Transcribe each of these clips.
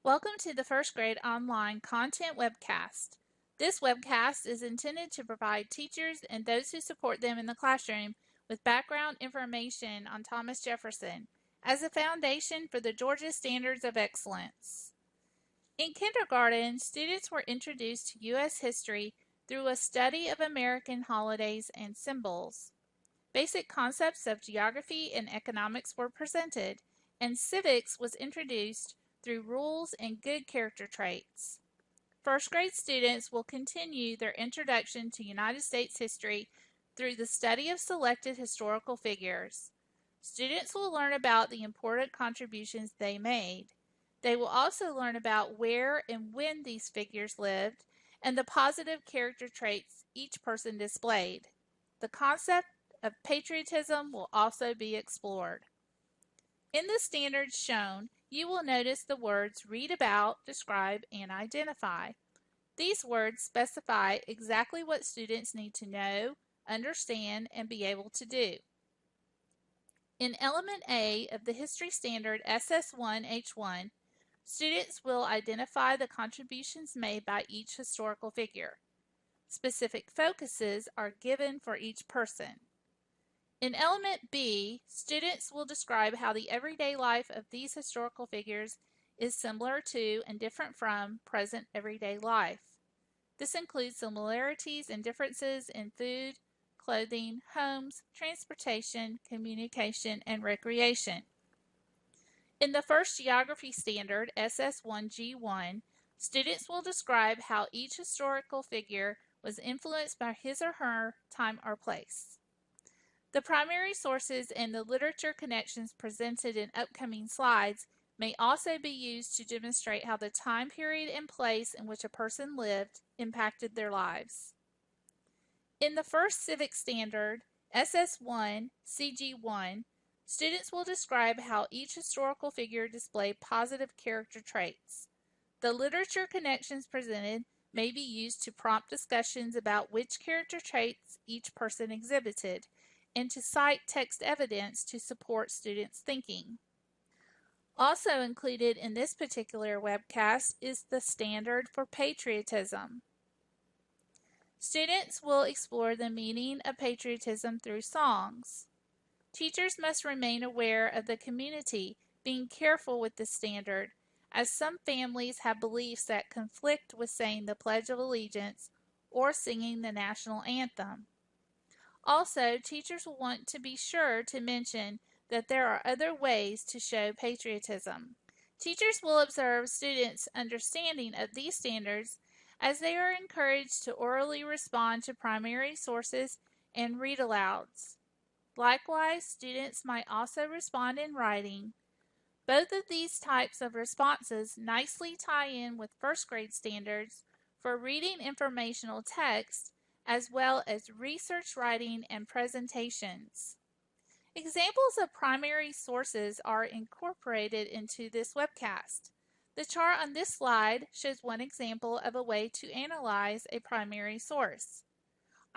Welcome to the First Grade Online Content Webcast. This webcast is intended to provide teachers and those who support them in the classroom with background information on Thomas Jefferson as a foundation for the Georgia Standards of Excellence. In kindergarten, students were introduced to U.S. history through a study of American holidays and symbols. Basic concepts of geography and economics were presented, and civics was introduced through rules and good character traits. First grade students will continue their introduction to United States history through the study of selected historical figures. Students will learn about the important contributions they made. They will also learn about where and when these figures lived and the positive character traits each person displayed. The concept of patriotism will also be explored. In the standards shown, you will notice the words read about, describe, and identify. These words specify exactly what students need to know, understand, and be able to do. In Element A of the History Standard SS1 H1, students will identify the contributions made by each historical figure. Specific focuses are given for each person. In Element B, students will describe how the everyday life of these historical figures is similar to and different from present everyday life. This includes similarities and differences in food, clothing, homes, transportation, communication, and recreation. In the first geography standard, SS1 G1, students will describe how each historical figure was influenced by his or her time or place. The primary sources and the literature connections presented in upcoming slides may also be used to demonstrate how the time period and place in which a person lived impacted their lives. In the first civic standard, SS1 CG1, students will describe how each historical figure displayed positive character traits. The literature connections presented may be used to prompt discussions about which character traits each person exhibited, and to cite text evidence to support students' thinking. Also included in this particular webcast is the standard for patriotism. Students will explore the meaning of patriotism through songs. Teachers must remain aware of the community being careful with the standard, as some families have beliefs that conflict with saying the Pledge of Allegiance or singing the national anthem. Also, teachers will want to be sure to mention that there are other ways to show patriotism. Teachers will observe students' understanding of these standards as they are encouraged to orally respond to primary sources and read-alouds. Likewise, students might also respond in writing. Both of these types of responses nicely tie in with first grade standards for reading informational text as well as research writing and presentations. Examples of primary sources are incorporated into this webcast. The chart on this slide shows one example of a way to analyze a primary source.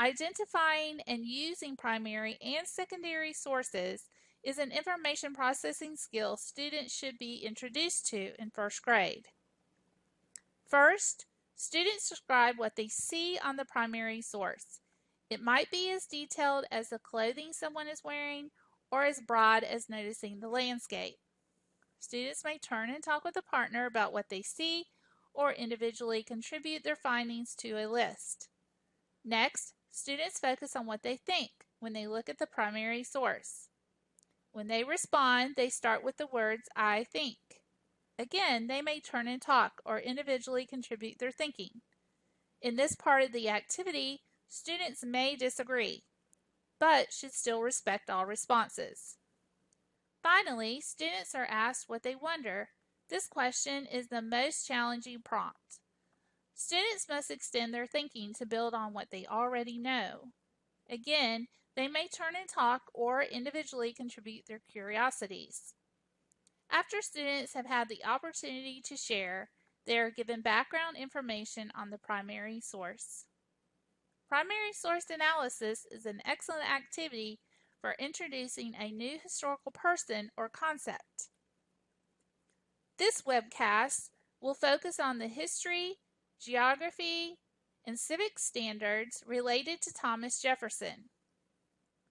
Identifying and using primary and secondary sources is an information processing skill students should be introduced to in first grade. First, students describe what they see on the primary source. It might be as detailed as the clothing someone is wearing or as broad as noticing the landscape. Students may turn and talk with a partner about what they see or individually contribute their findings to a list. Next, students focus on what they think when they look at the primary source. When they respond, they start with the words, "I think." Again, they may turn and talk or individually contribute their thinking. In this part of the activity, students may disagree, but should still respect all responses. Finally, students are asked what they wonder. This question is the most challenging prompt. Students must extend their thinking to build on what they already know. Again, they may turn and talk or individually contribute their curiosities. After students have had the opportunity to share, they are given background information on the primary source. Primary source analysis is an excellent activity for introducing a new historical person or concept. This webcast will focus on the history, geography, and civic standards related to Thomas Jefferson.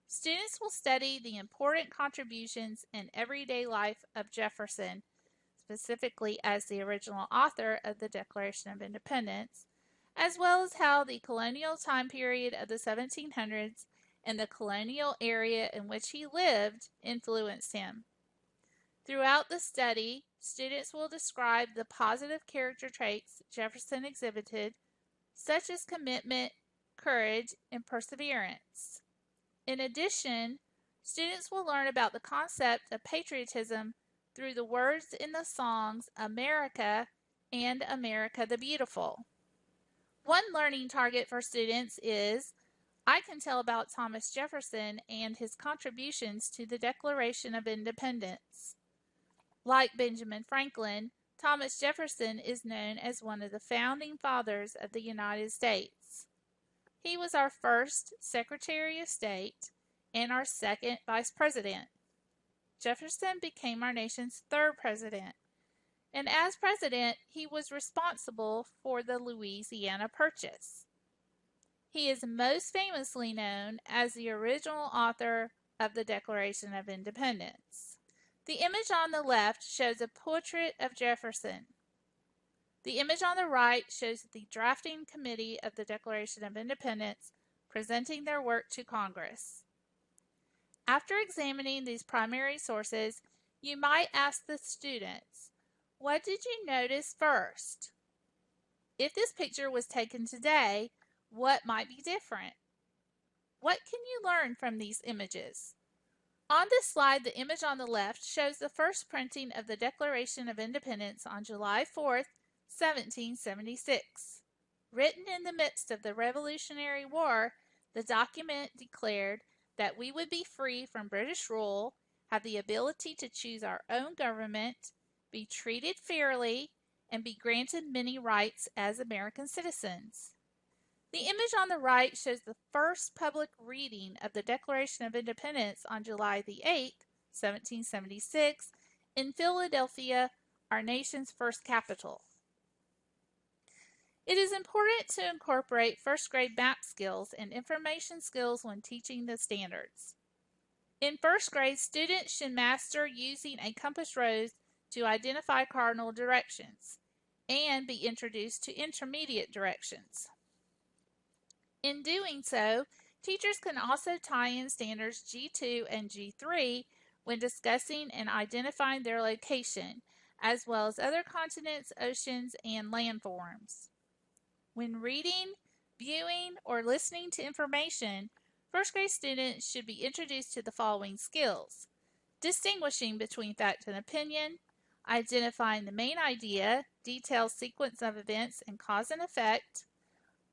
Students will study the important contributions in everyday life of Jefferson, specifically as the original author of the Declaration of Independence, as well as how the colonial time period of the 1700s and the colonial area in which he lived influenced him. Throughout the study, students will describe the positive character traits Jefferson exhibited, such as commitment, courage, and perseverance. In addition, students will learn about the concept of patriotism through the words in the songs America and America the Beautiful. One learning target for students is, I can tell about Thomas Jefferson and his contributions to the Declaration of Independence. Like Benjamin Franklin, Thomas Jefferson is known as one of the founding fathers of the United States. He was our first Secretary of State and our second Vice President. Jefferson became our nation's third president, and as president, he was responsible for the Louisiana Purchase. He is most famously known as the original author of the Declaration of Independence. The image on the left shows a portrait of Jefferson. The image on the right shows the drafting committee of the Declaration of Independence presenting their work to Congress. After examining these primary sources, you might ask the students, what did you notice first? If this picture was taken today, what might be different? What can you learn from these images? On this slide, the image on the left shows the first printing of the Declaration of Independence on July 4th, 1776. Written in the midst of the Revolutionary War, the document declared that we would be free from British rule, have the ability to choose our own government, be treated fairly, and be granted many rights as American citizens. The image on the right shows the first public reading of the Declaration of Independence on July the 8th, 1776, in Philadelphia, our nation's first capital. It is important to incorporate first grade math skills and information skills when teaching the standards. In first grade, students should master using a compass rose to identify cardinal directions and be introduced to intermediate directions. In doing so, teachers can also tie in standards G2 and G3 when discussing and identifying their location, as well as other continents, oceans, and landforms. When reading, viewing, or listening to information, first grade students should be introduced to the following skills: distinguishing between fact and opinion, identifying the main idea, detailed sequence of events, and cause and effect,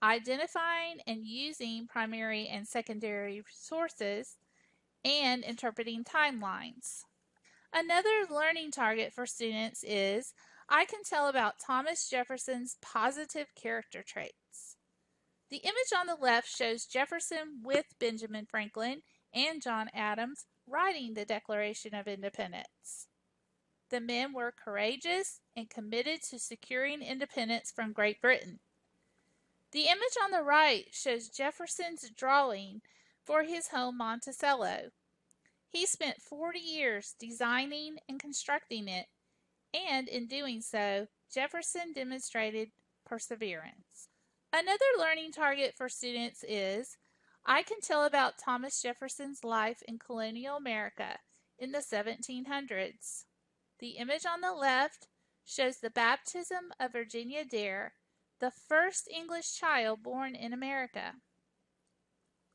identifying and using primary and secondary sources, and interpreting timelines. Another learning target for students is, I can tell about Thomas Jefferson's positive character traits. The image on the left shows Jefferson with Benjamin Franklin and John Adams writing the Declaration of Independence. The men were courageous and committed to securing independence from Great Britain. The image on the right shows Jefferson's drawing for his home Monticello. He spent 40 years designing and constructing it, and in doing so, Jefferson demonstrated perseverance. Another learning target for students is, I can tell about Thomas Jefferson's life in Colonial America in the 1700s. The image on the left shows the baptism of Virginia Dare, the first English child born in America.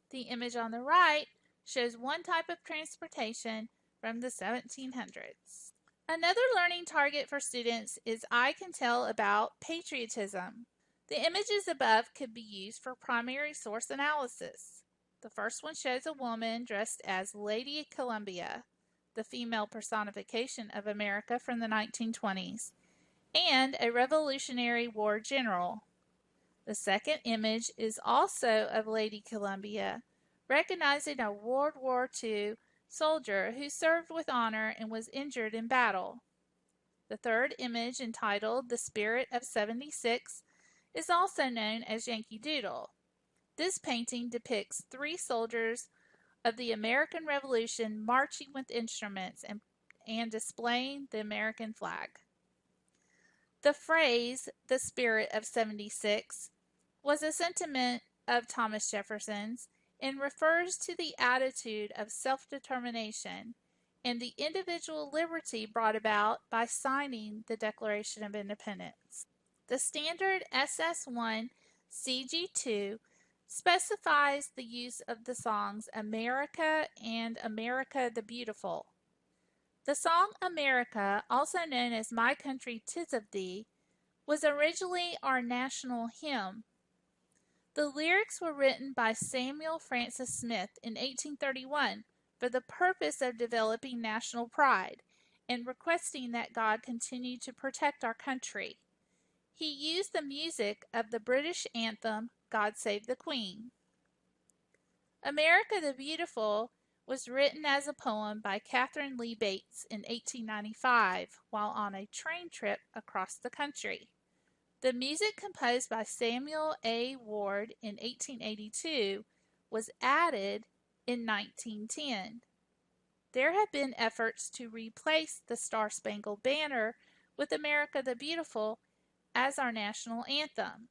The image on the right shows one type of transportation from the 1700s. Another learning target for students is, I can tell about patriotism. The images above could be used for primary source analysis. The first one shows a woman dressed as Lady Columbia, the female personification of America from the 1920s, and a Revolutionary War general. The second image is also of Lady Columbia, recognizing a World War II soldier who served with honor and was injured in battle. The third image, entitled The Spirit of 76, is also known as Yankee Doodle. This painting depicts 3 soldiers of the American Revolution marching with instruments and displaying the American flag. The phrase, the spirit of 76, was a sentiment of Thomas Jefferson's and refers to the attitude of self-determination and the individual liberty brought about by signing the Declaration of Independence. The standard SSIN CG2 specifies the use of the songs America and America the Beautiful. The song America, also known as My Country 'Tis of Thee, was originally our national hymn. The lyrics were written by Samuel Francis Smith in 1831 for the purpose of developing national pride and requesting that God continue to protect our country. He used the music of the British anthem, God Save the Queen. America the Beautiful was written as a poem by Catherine Lee Bates in 1895 while on a train trip across the country. The music, composed by Samuel A. Ward in 1882, was added in 1910. There have been efforts to replace the Star-Spangled Banner with America the Beautiful as our national anthem.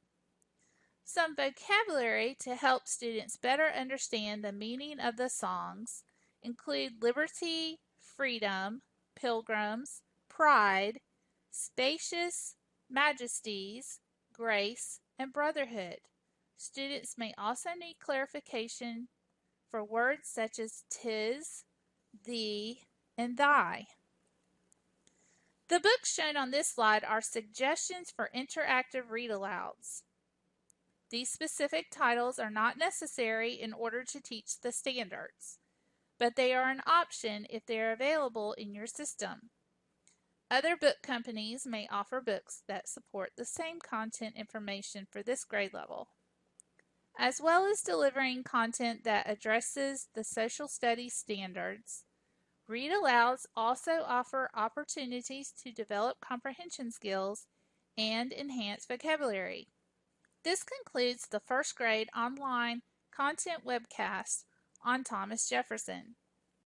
Some vocabulary to help students better understand the meaning of the songs include liberty, freedom, pilgrims, pride, spacious, majesties, grace, and brotherhood. Students may also need clarification for words such as tis, thee, and thy. The books shown on this slide are suggestions for interactive read-alouds. These specific titles are not necessary in order to teach the standards, but they are an option if they are available in your system. Other book companies may offer books that support the same content information for this grade level. As well as delivering content that addresses the social studies standards, Read-Alouds also offer opportunities to develop comprehension skills and enhance vocabulary. This concludes the first grade online content webcast on Thomas Jefferson.